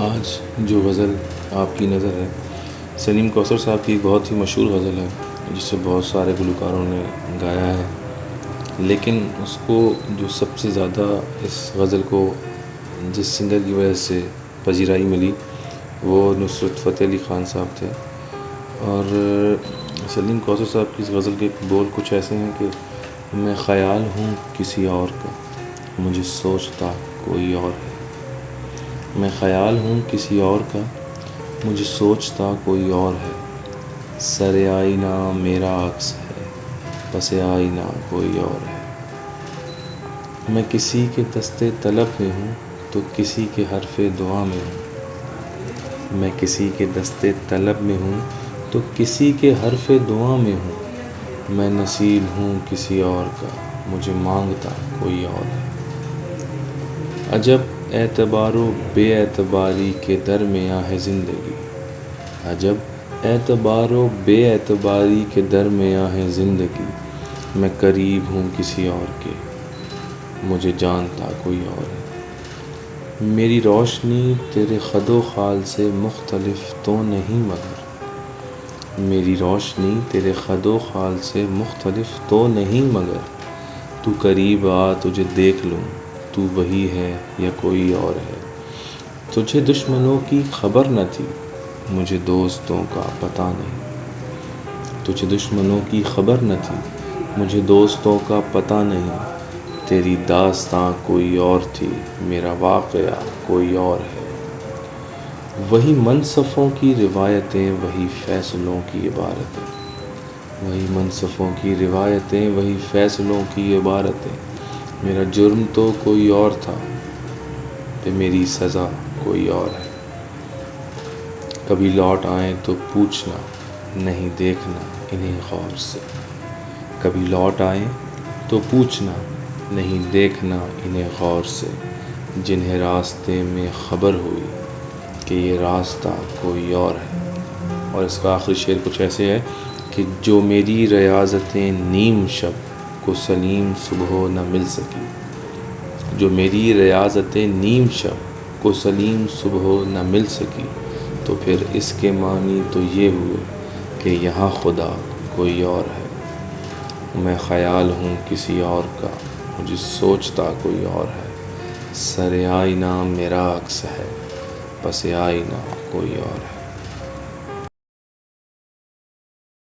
آج جو غزل آپ کی نظر ہے سلیم کوثر صاحب کی ایک بہت ہی مشہور غزل ہے جسے بہت سارے گلوکاروں نے گایا ہے، لیکن اس کو جو سب سے زیادہ اس غزل کو جس سنگر کی وجہ سے پذیرائی ملی وہ نصرت فتح علی خان صاحب تھے۔ اور سلیم کوثر صاحب کی اس غزل کے بول کچھ ایسے ہیں کہ میں خیال ہوں کسی اور کا، مجھے سوچتا کوئی اور ہے۔ میں خیال ہوں کسی اور کا، مجھے سوچتا کوئی اور ہے۔ سر آئینہ میرا عکس ہے، پس آئینہ کوئی اور ہے۔ میں کسی کے دستے طلب میں ہوں تو کسی کے حرف دعا میں ہوں۔ میں کسی کے دستے طلب میں ہوں تو کسی کے حرف دعا میں ہوں۔ میں نصیب ہوں کسی اور کا، مجھے مانگتا کوئی اور ہے۔ عجب اعتبار و بے اعتباری کے درمیاں ہے زندگی، عجب اعتبار و بے اعتباری کے درمیاں ہے زندگی۔ میں قریب ہوں کسی اور کے، مجھے جانتا کوئی اور ہے۔ میری روشنی تیرے خد و خال سے مختلف تو نہیں مگر، میری روشنی تیرے خد و خال سے مختلف تو نہیں مگر۔ تو قریب آ تجھے دیکھ لوں، تو وہی ہے یا کوئی اور ہے۔ تجھے دشمنوں کی خبر نہ تھی، مجھے دوستوں کا پتہ نہیں۔ تجھے دشمنوں کی خبر نہ تھی، مجھے دوستوں کا پتہ نہیں۔ تیری داستاں کوئی اور تھی، میرا واقعہ کوئی اور ہے۔ وہی منصفوں کی روایتیں، وہی فیصلوں کی عبارتیں، وہی منصفوں کی روایتیں، وہی فیصلوں کی عبارتیں۔ میرا جرم تو کوئی اور تھا، پہ میری سزا کوئی اور ہے۔ کبھی لوٹ آئیں تو پوچھنا، نہیں دیکھنا انہیں غور سے۔ کبھی لوٹ آئیں تو پوچھنا، نہیں دیکھنا انہیں غور سے۔ جنہیں راستے میں خبر ہوئی کہ یہ راستہ کوئی اور ہے۔ اور اس کا آخری شعر کچھ ایسے ہے کہ جو میری ریاضتیں نیم شب کو سلیم صبح نہ مل سکی، جو میری ریاضتیں نیم شب کو سلیم صبح نہ مل سکی، تو پھر اس کے معنی تو یہ ہوئے کہ یہاں خدا کوئی اور ہے۔ میں خیال ہوں کسی اور کا، مجھے سوچتا کوئی اور ہے۔ سر آئینہ میرا عکس ہے، پس آئینہ کوئی اور ہے۔